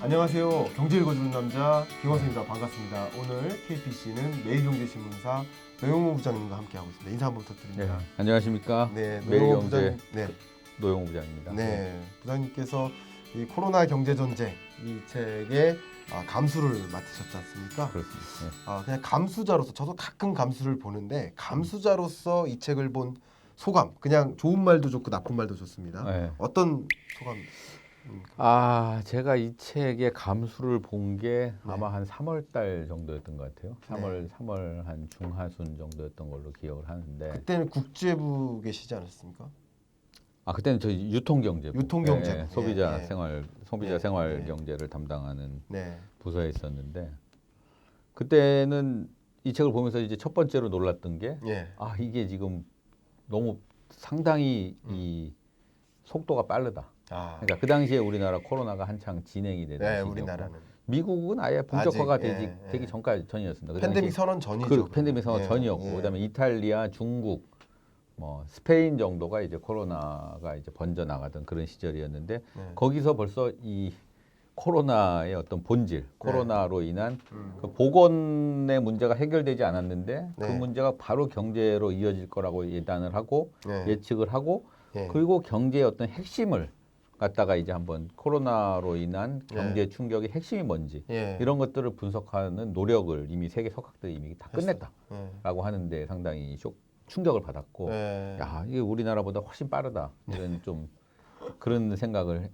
안녕하세요. 경제 읽어주는 남자 김원수입니다. 반갑습니다. 오늘 KPC는 매일경제신문사 노영우 부장님과 함께하고 있습니다. 인사 한번 부탁드립니다. 네, 안녕하십니까. 네, 매일경제 부장님. 네, 노영우 부장입니다. 네, 부장님께서 이 코로나 경제 전쟁 이 책에 감수를 맡으셨지 않습니까? 그렇습니다. 그냥 감수자로서 저도 가끔 감수를 보는데 감수자로서 이 책을 본 소감, 그냥 좋은 말도 좋고 나쁜 말도 좋습니다. 네. 어떤 소감? 제가 이 책의 감수를 본 게 아마 한 3월 달 정도였던 것 같아요. 3월 한 중하순 정도였던 걸로 기억을 하는데. 그때는 국제부 계시지 않았습니까? 그때는 저희 유통경제부. 유통경제부. 네, 소비자 예. 생활 예. 경제를 담당하는 네. 부서에 있었는데 그때는 이 책을 보면서 이제 첫 번째로 놀랐던 게 예. 이게 지금 너무 상당히 이 속도가 빠르다. 그러니까 그 당시에 우리나라 코로나가 한창 진행이 되던 시기였고 우리나라는 미국은 아예 본격화가 아직, 되기 전이었습니다. 그 팬데믹 당시 선언 전이죠. 팬데믹 선언 전이었고 그다음에 이탈리아, 중국, 뭐 스페인 정도가 이제 코로나가 이제 번져 나가던 그런 시절이었는데 거기서 벌써 이 코로나의 어떤 본질, 코로나로 인한 그 보건의 문제가 해결되지 않았는데 그 문제가 바로 경제로 이어질 거라고 예단을 하고 예측을 하고 그리고 경제의 어떤 핵심을 갖다가 이제 한번 코로나로 인한 경제 충격의 핵심이 뭔지 이런 것들을 분석하는 노력을 이미 세계 석학들이 이미 다 끝냈다라고 하는데 상당히 충격을 받았고 이게 우리나라보다 훨씬 빠르다 이런 좀 그런 생각을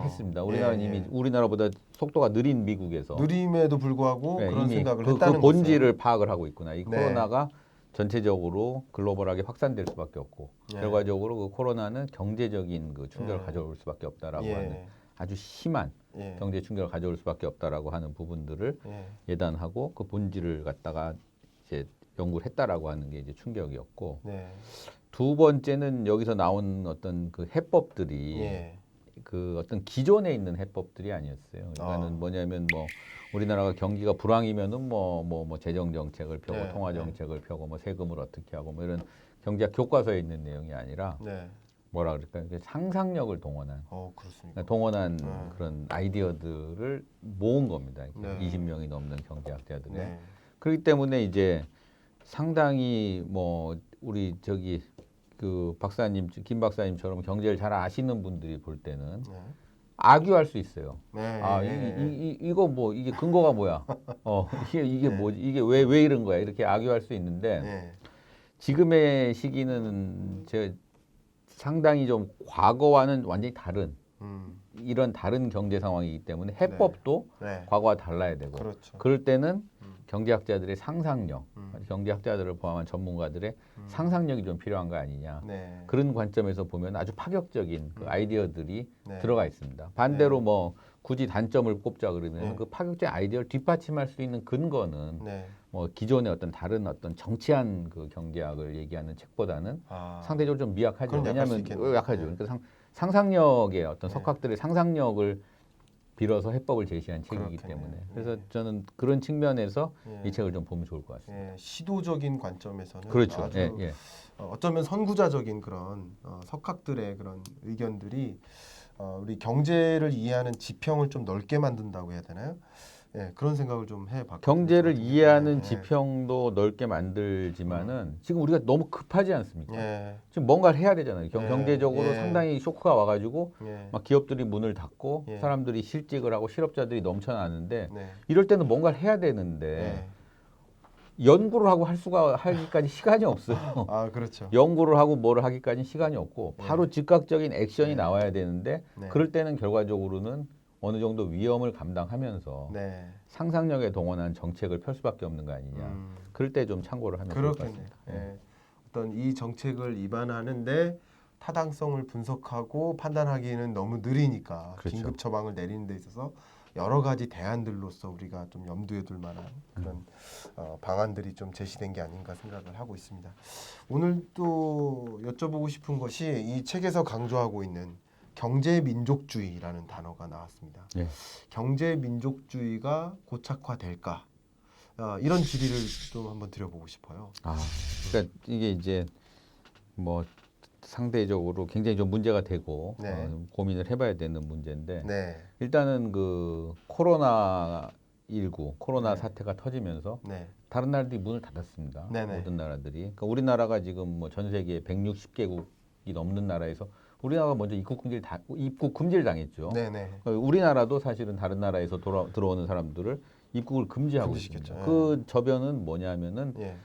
했습니다. 우리나라는 이미 우리나라보다 속도가 느린 미국에서 느림에도 불구하고 그런 생각을 그 했다는 본질을 것은. 파악을 하고 있구나. 이 코로나가 전체적으로 글로벌하게 확산될 수밖에 없고 결과적으로 그 코로나는 경제적인 그 충격을 가져올 수밖에 없다라고 하는 아주 심한 경제 충격을 가져올 수밖에 없다라고 하는 부분들을 예단하고 그 본질을 갖다가 이제 연구를 했다라고 하는 게 이제 충격이었고 두 번째는 여기서 나온 어떤 그 해법들이 그 어떤 기존에 있는 해법들이 아니었어요. 그러니까는 뭐냐면 뭐 우리나라가 경기가 불황이면은 뭐 재정 정책을 펴고 통화 정책을 펴고 뭐 세금을 어떻게 하고 뭐 이런 경제학 교과서에 있는 내용이 아니라 뭐라 그럴까요? 상상력을 동원한 그런 아이디어들을 모은 겁니다. 20명이 넘는 경제학자들의. 그렇기 때문에 이제 상당히 뭐 우리 그 박사님, 김 박사님처럼 경제를 잘 아시는 분들이 볼 때는 악유할 수 있어요. 이거 뭐 이게 근거가 뭐야? 이게 뭐지? 이게 왜 이런 거야? 이렇게 악유할 수 있는데 지금의 시기는 상당히 좀 과거와는 완전히 다른 이런 다른 경제 상황이기 때문에 해법도 과거와 달라야 되고 그럴 때는 경제학자들의 상상력, 경제학자들을 포함한 전문가들의 상상력이 좀 필요한 거 아니냐. 그런 관점에서 보면 아주 파격적인 그 아이디어들이 들어가 있습니다. 반대로 뭐 굳이 단점을 꼽자 그러면 그 파격적인 아이디어를 뒷받침할 수 있는 근거는 뭐 기존의 어떤 다른 어떤 정치한 그 경제학을 얘기하는 책보다는 상대적으로 좀 미약하죠. 왜냐하면 약하죠. 그러니까 상상력의 어떤 석학들의 상상력을 빌어서 해법을 제시한 책이기 때문에 그래서 저는 그런 측면에서 이 책을 좀 보면 좋을 것 같습니다. 시도적인 관점에서는 그렇죠. 아주 어쩌면 선구자적인 그런 석학들의 그런 의견들이 우리 경제를 이해하는 지평을 좀 넓게 만든다고 해야 되나요? 그런 생각을 좀 해봤거든요. 경제를 이해하는 지평도 넓게 만들지만은 지금 우리가 너무 급하지 않습니까? 지금 뭔가를 해야 되잖아요. 경제적으로 상당히 쇼크가 와가지고 막 기업들이 문을 닫고 사람들이 실직을 하고 실업자들이 넘쳐나는데 이럴 때는 뭔가를 해야 되는데 연구를 하고 하기까지 시간이 없어요. 그렇죠. 연구를 하고 뭐를 하기까지 시간이 없고 바로 즉각적인 액션이 나와야 되는데 그럴 때는 결과적으로는 어느 정도 위험을 감당하면서 상상력에 동원한 정책을 펼 수밖에 없는 거 아니냐. 그럴 때 좀 참고를 하면 좋을 것 같습니다. 어떤 이 정책을 입안하는데 타당성을 분석하고 판단하기에는 너무 느리니까 긴급 처방을 내리는 데 있어서 여러 가지 대안들로서 우리가 좀 염두에 둘 만한 그런 방안들이 좀 제시된 게 아닌가 생각을 하고 있습니다. 오늘 또 여쭤보고 싶은 것이 이 책에서 강조하고 있는 경제민족주의라는 단어가 나왔습니다. 경제민족주의가 고착화될까? 이런 질의를 좀 한번 드려보고 싶어요. 그러니까 이게 이제 뭐 상대적으로 굉장히 좀 문제가 되고 네. 고민을 해봐야 되는 문제인데 네. 일단은 그 코로나19 코로나 네. 사태가 터지면서 네. 다른 나라들이 문을 닫았습니다. 네네. 모든 나라들이. 그러니까 우리나라가 지금 뭐 전 세계 160개국이 넘는 나라에서 우리나라가 먼저 입국 금지를 당했죠. 네네. 우리나라도 사실은 다른 나라에서 들어오는 사람들을 입국을 금지하고 금지시켰죠. 있습니다. 예. 그 저변은 뭐냐면은 예.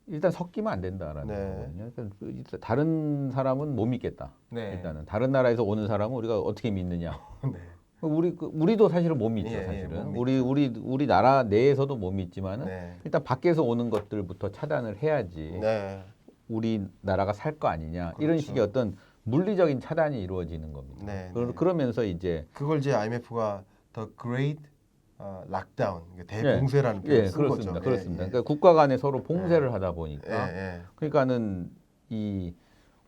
일단 섞이면 안 된다라는 네. 거거든요. 그러니까 일단 다른 사람은 못 믿겠다. 네. 일단은 다른 나라에서 오는 사람은 우리가 어떻게 믿느냐. 네. 우리도 사실은 못 믿죠, 예, 예, 사실은. 못 우리 나라 내에서도 못 믿지만은 네. 일단 밖에서 오는 것들부터 차단을 해야지 네. 우리나라가 살 거 아니냐. 이런 그렇죠. 식의 어떤 물리적인 차단이 이루어지는 겁니다. 네, 그, 네. 그러면서 이제 그걸 이제 IMF가 The Great 락다운, 대봉쇄라는 예, 표현을 쓴 그렇습니다. 거죠. 그렇습니다. 예, 예. 그러니까 국가 간에 서로 봉쇄를 하다 보니까 예, 예. 그러니까는 이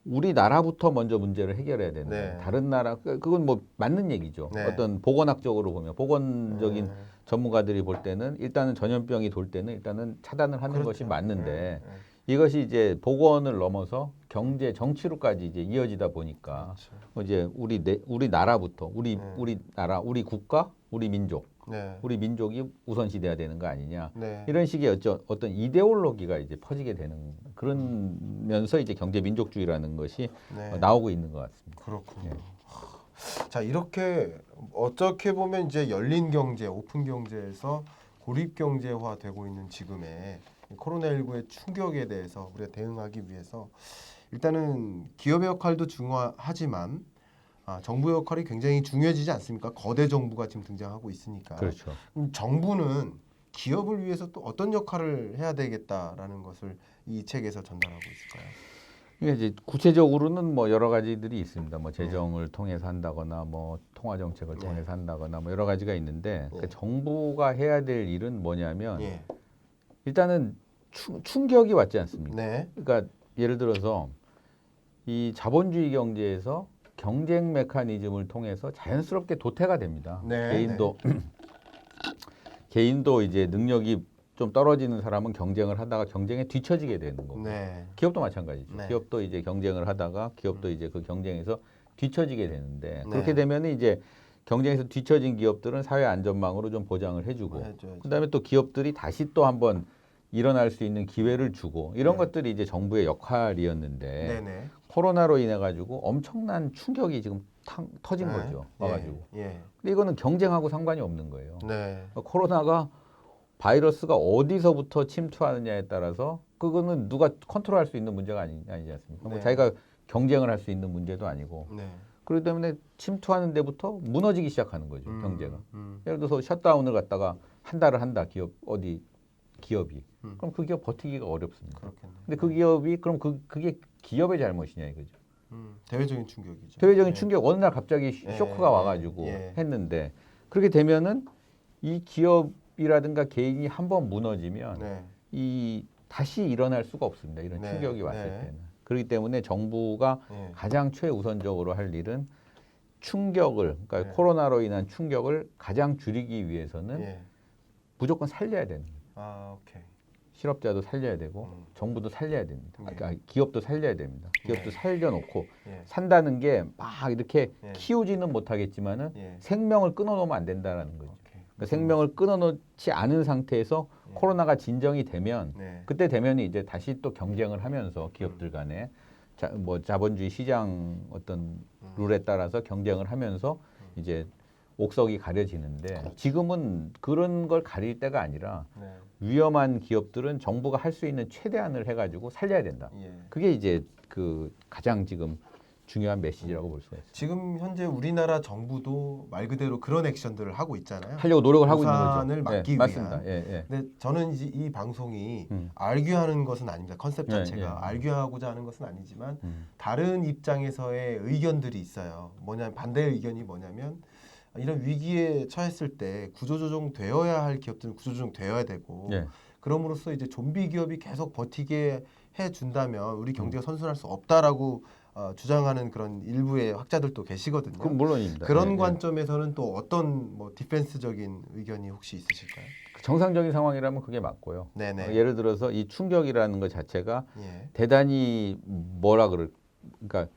우리나라부터 먼저 문제를 해결해야 되는 네. 거예요. 다른 나라 그건 뭐 맞는 얘기죠. 네. 어떤 보건학적으로 보면 보건적인 네. 전문가들이 볼 때는 일단은 전염병이 돌 때는 일단은 차단을 하는 그렇죠. 것이 맞는데 예, 예. 이것이 이제 보건을 넘어서 경제 정치로까지 이제 이어지다 보니까 그렇죠. 이제 우리나라부터 네. 우리나라 우리 국가 우리 민족 네. 우리 민족이 우선시돼야 되는 거 아니냐 네. 이런 식의 어떤 이데올로기가 이제 퍼지게 되는 그러면서 이제 경제 민족주의라는 것이 네. 나오고 있는 것 같습니다. 그렇군요. 예. 자, 이렇게 어떻게 보면 이제 열린 경제, 오픈 경제에서 고립 경제화되고 있는 지금의 코로나19의 충격에 대해서 우리가 대응하기 위해서 일단은 기업의 역할도 중요하지만 정부의 역할이 굉장히 중요해지지 않습니까? 거대 정부가 지금 등장하고 있으니까. 그렇죠. 정부는 기업을 위해서 또 어떤 역할을 해야 되겠다라는 것을 이 책에서 전달하고 있을까요? 이게 이제 구체적으로는 뭐 여러 가지들이 있습니다. 뭐 재정을 통해서 한다거나 뭐 통화 정책을 네. 통해서 한다거나 뭐 여러 가지가 있는데 네. 그 정부가 해야 될 일은 뭐냐면 예. 일단은 충격이 왔지 않습니까? 네. 그러니까 예를 들어서 이 자본주의 경제에서 경쟁 메커니즘을 통해서 자연스럽게 도태가 됩니다. 네, 개인도 이제 능력이 좀 떨어지는 사람은 경쟁을 하다가 경쟁에 뒤처지게 되는 거고. 네. 기업도 마찬가지죠. 네. 기업도 이제 경쟁을 하다가 기업도 이제 그 경쟁에서 뒤처지게 되는데 네. 그렇게 되면 이제 경쟁에서 뒤처진 기업들은 사회 안전망으로 좀 보장을 해주고 해줘야죠. 그다음에 또 기업들이 다시 또 한번 일어날 수 있는 기회를 주고 이런 네. 것들이 이제 정부의 역할이었는데 네네. 코로나로 인해 가지고 엄청난 충격이 지금 터진 거죠. 와가지고. 예. 근데 이거는 경쟁하고 상관이 없는 거예요. 네. 코로나가 바이러스가 어디서부터 침투하느냐에 따라서 그거는 누가 컨트롤할 수 있는 문제가 아니지 않습니까? 네. 뭐 자기가 경쟁을 할 수 있는 문제도 아니고 네. 그렇기 때문에 침투하는 데부터 무너지기 시작하는 거죠. 경제가. 음. 예를 들어서 셧다운을 갖다가 한 달을 한다. 기업이. 그럼 그 기업 버티기가 어렵습니다. 그렇겠네. 근데 그 기업이 그럼 그게 기업의 잘못이냐 이거죠. 대외적인 충격이죠. 대외적인 네. 충격 어느 날 갑자기 쇼크가 와가지고 했는데 그렇게 되면은 이 기업이라든가 개인이 한번 무너지면 네. 이 다시 일어날 수가 없습니다. 이런 네. 충격이 왔을 네. 때는. 그렇기 때문에 정부가 네. 가장 최우선적으로 할 일은 충격을 그러니까 네. 코로나로 인한 충격을 가장 줄이기 위해서는 예. 무조건 살려야 되는 거예요. 오케이. 실업자도 살려야 되고 정부도 살려야 됩니다. 네. 그러니까 기업도 살려야 됩니다. 기업도 네. 살려놓고 예. 산다는 게 막 이렇게 예. 키우지는 못하겠지만은 예. 생명을 끊어놓으면 안 된다라는 거죠. 오케이. 그러니까 생명을 끊어놓지 않은 상태에서 예. 코로나가 진정이 되면 네. 그때 되면 이제 다시 또 경쟁을 하면서 기업들 간에 뭐 자본주의 시장 어떤 룰에 따라서 경쟁을 하면서 이제 옥석이 가려지는데 지금은 그런 걸 가릴 때가 아니라 네. 위험한 기업들은 정부가 할 수 있는 최대한을 해가지고 살려야 된다. 예. 그게 이제 그 가장 지금 중요한 메시지라고 볼 수가 있습니다. 지금 현재 우리나라 정부도 말 그대로 그런 액션들을 하고 있잖아요. 하려고 노력을 하고 있는 거죠. 우산을 막기 위한. 맞습니다. 예, 예. 근데 저는 이제 이 방송이 음. 알귀하는 것은 아닙니다. 컨셉 예, 자체가 예. 알귀하고자 하는 것은 아니지만 다른 입장에서의 의견들이 있어요. 뭐냐면 반대의 의견이 뭐냐면 이런 위기에 처했을 때 구조조정 되어야 할 기업들은 구조조정 되어야 되고 예. 그럼으로써 이제 좀비 기업이 계속 버티게 해 준다면 우리 경제가 선순할 수 없다라고 주장하는 그런 일부의 학자들도 계시거든요. 그럼 물론입니다. 그런 예, 예. 관점에서는 또 어떤 뭐 디펜스적인 의견이 혹시 있으실까요? 정상적인 상황이라면 그게 맞고요. 네네. 예를 들어서 이 충격이라는 것 자체가 예. 대단히 뭐라 그럴 그러니까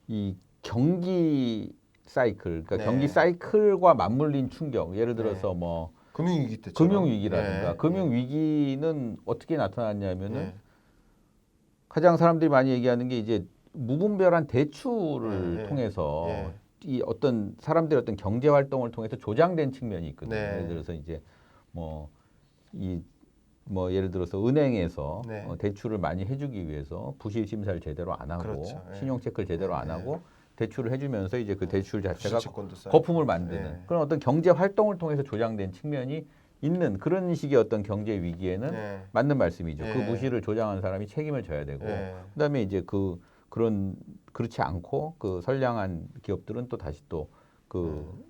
이 경기 사이클, 그러니까 네. 경기 사이클과 맞물린 충격. 예를 들어서 네. 뭐 금융위기 때처럼. 금융위기라든가 네. 금융위기는 어떻게 나타났냐면은 네. 가장 사람들이 많이 얘기하는 게 이제 무분별한 대출을 네. 통해서 네. 이 어떤 사람들의 어떤 경제 활동을 통해서 조장된 측면이 있거든요. 네. 예를 들어서 이제 뭐 예를 들어서 은행에서 네. 대출을 많이 해주기 위해서 부실 심사를 제대로 안 하고 그렇죠. 네. 신용 체크를 제대로 안 하고 대출을 해주면서 이제 그 대출 자체가 채권도 쌓이고. 거품을 만드는 네. 그런 어떤 경제 활동을 통해서 조장된 측면이 있는 그런 식의 어떤 경제 위기에는 네. 맞는 말씀이죠. 네. 그 부실을 조장한 사람이 책임을 져야 되고 네. 그다음에 이제 그렇지 않고 그 선량한 기업들은 또 다시 또 그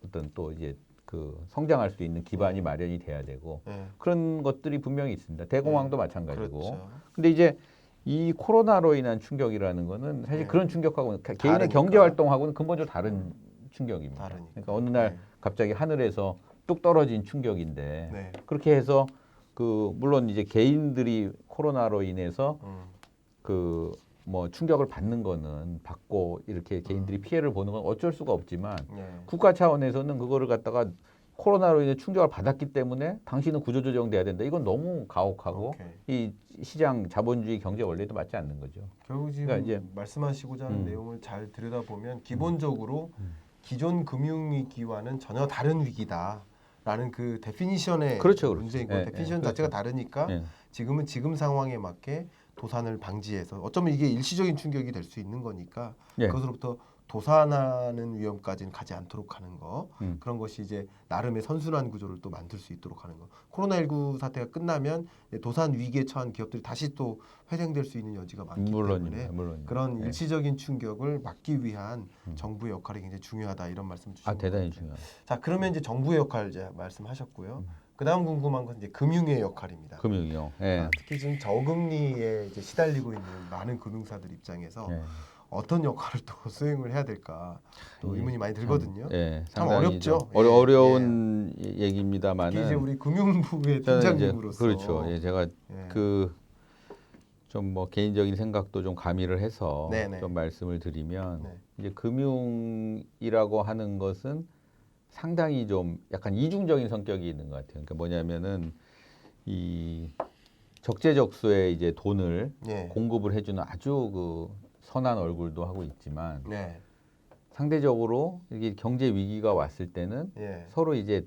어떤 또 이제 그 성장할 수 있는 기반이 마련이 돼야 되고 네. 그런 것들이 분명히 있습니다. 대공황도 마찬가지고. 그렇죠. 근데 이제 이 코로나로 인한 충격이라는 거는 사실 네. 그런 충격하고는 개인의 다르니까. 경제 활동하고는 근본적으로 다른 충격입니다. 다르니까. 그러니까 어느 날 네. 갑자기 하늘에서 뚝 떨어진 충격인데 네. 그렇게 해서 그 물론 이제 개인들이 코로나로 인해서 그 뭐 충격을 받는 거는 받고 이렇게 개인들이 피해를 보는 건 어쩔 수가 없지만 네. 국가 차원에서는 그거를 갖다가 코로나로 인해 충격을 받았기 때문에 당신은 구조조정돼야 된다. 이건 너무 가혹하고 오케이. 이 시장 자본주의 경제 원리도 맞지 않는 거죠. 결국 지금 그러니까 이제 말씀하시고자 하는 내용을 잘 들여다보면 기본적으로 기존 금융위기와는 전혀 다른 위기다라는 그 데피니션의 그렇죠, 문제인 그렇죠. 거예요. 데피니션 자체가 다르니까 예. 지금은 지금 상황에 맞게 도산을 방지해서 어쩌면 이게 일시적인 충격이 될 수 있는 거니까 예. 그것으로부터 도산하는 위험까지는 가지 않도록 하는 거 음. 그런 것이 이제 나름의 선순환 구조를 또 만들 수 있도록 하는 거. 코로나19 사태가 끝나면 도산 위기에 처한 기업들이 다시 또 회생될 수 있는 여지가 많기 때문에 물론입니다. 그런 예. 일시적인 충격을 막기 위한 정부의 역할이 굉장히 중요하다 이런 말씀 주신 대단히 것 같아요. 중요합니다. 자 그러면 이제 정부의 역할 이제 말씀하셨고요. 그다음 궁금한 건 이제 금융의 역할입니다. 금융이요. 예. 특히 지금 저금리에 이제 시달리고 있는 많은 금융사들 입장에서 예. 어떤 역할을 또 수행을 해야 될까 또 의문이 많이 들거든요. 예, 참 상당히 어렵죠. 좀 예, 어려운 특히 얘기입니다만은 이제 우리 금융부의 저는 이제 팀장님으로서 그렇죠. 예, 제가 예. 그 좀 뭐 개인적인 생각도 좀 가미를 해서 네네. 좀 말씀을 드리면 네. 이제 금융이라고 하는 것은 상당히 좀 약간 이중적인 성격이 있는 것 같아요. 그러니까 뭐냐면은 이 적재적소에 이제 돈을 예. 공급을 해주는 아주 그 선한 얼굴도 하고 있지만 네. 상대적으로 이게 경제 위기가 왔을 때는 예. 서로 이제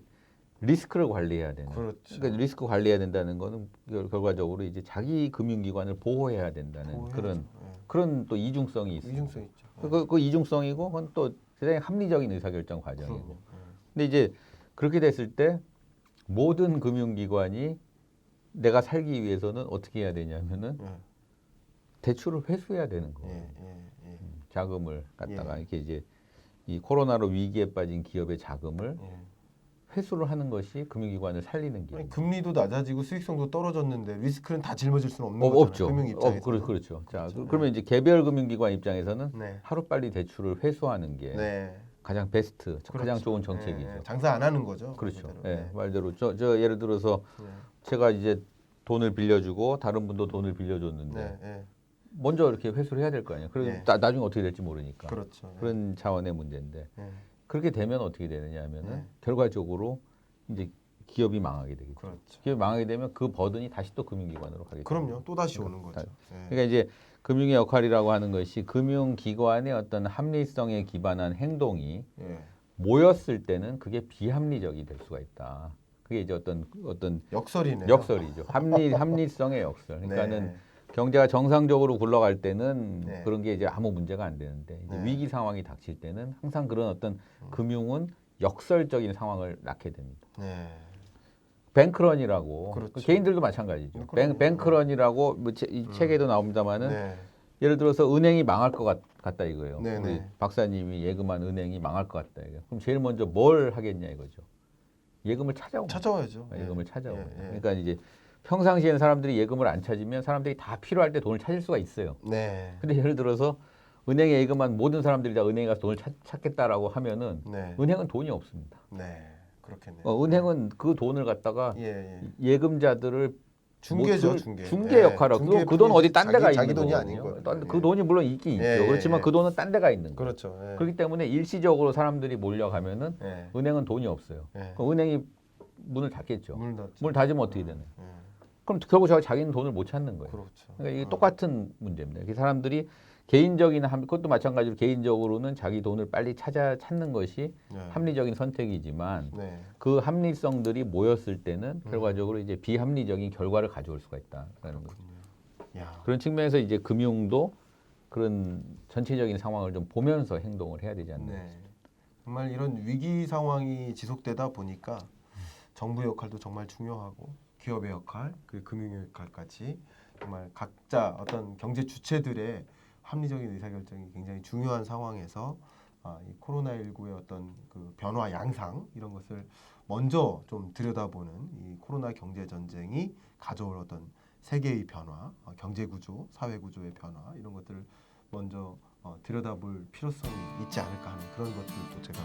리스크를 관리해야 되는. 그렇죠. 그러니까 리스크 관리해야 된다는 거는 결과적으로 이제 자기 금융기관을 보호해야 된다는 보호해야죠. 그런 또 이중성이 있습니다. 이중성 있죠. 그 이중성이고 그건 또 대단히 합리적인 의사결정 과정이고. 그럼요. 근데 이제 그렇게 됐을 때 모든 금융기관이 내가 살기 위해서는 어떻게 해야 되냐면은 예. 대출을 회수해야 되는 예. 거예요. 예. 자금을 갖다가 예. 이렇게 이제 이 코로나로 위기에 빠진 기업의 자금을 예. 회수를 하는 것이 금융기관을 살리는 길. 아니, 금리도 낮아지고 수익성도 떨어졌는데 리스크는 다 짊어질 수는 없는 거잖아요. 없죠. 금융 입장에서. 그렇죠. 자, 그렇죠. 그러면 이제 개별 금융기관 입장에서는 네. 하루빨리 대출을 회수하는 게 네. 가장 베스트, 가장 그렇죠. 좋은 정책이죠. 예. 장사 안 하는 거죠. 그렇죠. 그대로. 예, 말대로 저 예를 들어서 네. 제가 이제 돈을 빌려주고 다른 분도 돈을 빌려줬는데 네. 네. 먼저 이렇게 회수를 해야 될 거 아니에요. 그래서 네. 나중에 어떻게 될지 모르니까. 그렇죠. 예. 그런 차원의 문제인데 예. 그렇게 되면 어떻게 되느냐 하면은 네. 결과적으로 이제 기업이 망하게 되겠죠. 그렇죠. 기업이 망하게 되면 그 버든이 다시 또 금융기관으로 가게 됩니다. 그럼요. 또 다시 오는 거죠. 예. 그러니까 이제 금융의 역할이라고 하는 것이 금융기관의 어떤 합리성에 기반한 행동이 예. 모였을 때는 그게 비합리적이 될 수가 있다. 그게 이제 어떤 역설이네요. 역설이죠. 합리성의 역설. 그러니까는 네. 경제가 정상적으로 굴러갈 때는 네. 그런 게 이제 아무 문제가 안 되는데 이제 네. 위기 상황이 닥칠 때는 항상 그런 어떤 금융은 역설적인 상황을 낳게 됩니다. 네. 뱅크런이라고 그렇죠. 개인들도 마찬가지죠. 그럼요. 뱅크런이라고 뭐 이 책에도 나옵니다만은 네. 예를 들어서 은행이 망할 것 같다 이거예요. 네네. 우리 박사님이 예금한 은행이 망할 것 같다 이거. 그럼 제일 먼저 뭘 하겠냐 이거죠. 예금을 찾아와야죠. 예금을 예. 찾아오고. 예. 예. 그러니까 이제 평상시에는 사람들이 예금을 안 찾으면 사람들이 다 필요할 때 돈을 찾을 수가 있어요. 네. 근데 예를 들어서 은행에 예금한 모든 사람들이 다 은행에 가서 돈을 찾겠다라고 하면은 네. 은행은 돈이 없습니다. 네. 그렇겠네요. 은행은 그 돈을 갖다가 예. 예. 예금자들을 중개죠, 뭐 중개. 중개 역할을 중개 그 돈 어디 딴 데가 자기 있는 돈이 거거든요. 아닌 거예요. 그 돈이 물론 있긴 있죠. 그렇지만 그 돈은 딴 데가 있는 거예요. 그렇죠. 그렇기 때문에 일시적으로 사람들이 몰려가면은 은행은 돈이 없어요. 그럼 은행이 문을 닫겠죠. 문을 닫으면 어떻게 되나요? 그럼 결국 자기는 돈을 못 찾는 거예요. 그렇죠. 그러니까 이게 똑같은 문제입니다. 이 사람들이 개인적인 그것도 마찬가지로 개인적으로는 자기 돈을 빨리 찾는 것이 합리적인 선택이지만 그 합리성들이 모였을 때는 결과적으로 이제 비합리적인 결과를 가져올 수가 있다라는 거죠. 그런 측면에서 이제 금융도 그런 전체적인 상황을 좀 보면서 행동을 해야 되지 않나. 정말 이런 위기 상황이 지속되다 보니까 정부 역할도 정말 중요하고 기업의 역할, 그 금융의 역할까지 정말 각자 어떤 경제 주체들의 합리적인 의사결정이 굉장히 중요한 상황에서 이 코로나19의 어떤 그 변화 양상 이런 것을 먼저 좀 들여다보는 이 코로나 경제 전쟁이 가져올 어떤 세계의 변화, 경제 구조, 사회 구조의 변화 이런 것들을 먼저 들여다볼 필요성이 있지 않을까 하는 그런 것들도 제가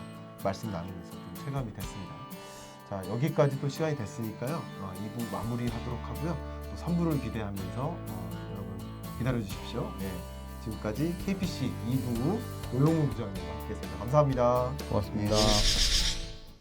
말씀 나누면서 좀 체감이 됐습니다. 자, 여기까지 또 시간이 됐으니까요. 2부 마무리하도록 하고요. 또 3부를 기대하면서 여러분 기다려 주십시오. 지금까지 KPC 2부 노영훈 부장님과 함께했습니다. 감사합니다. 고맙습니다.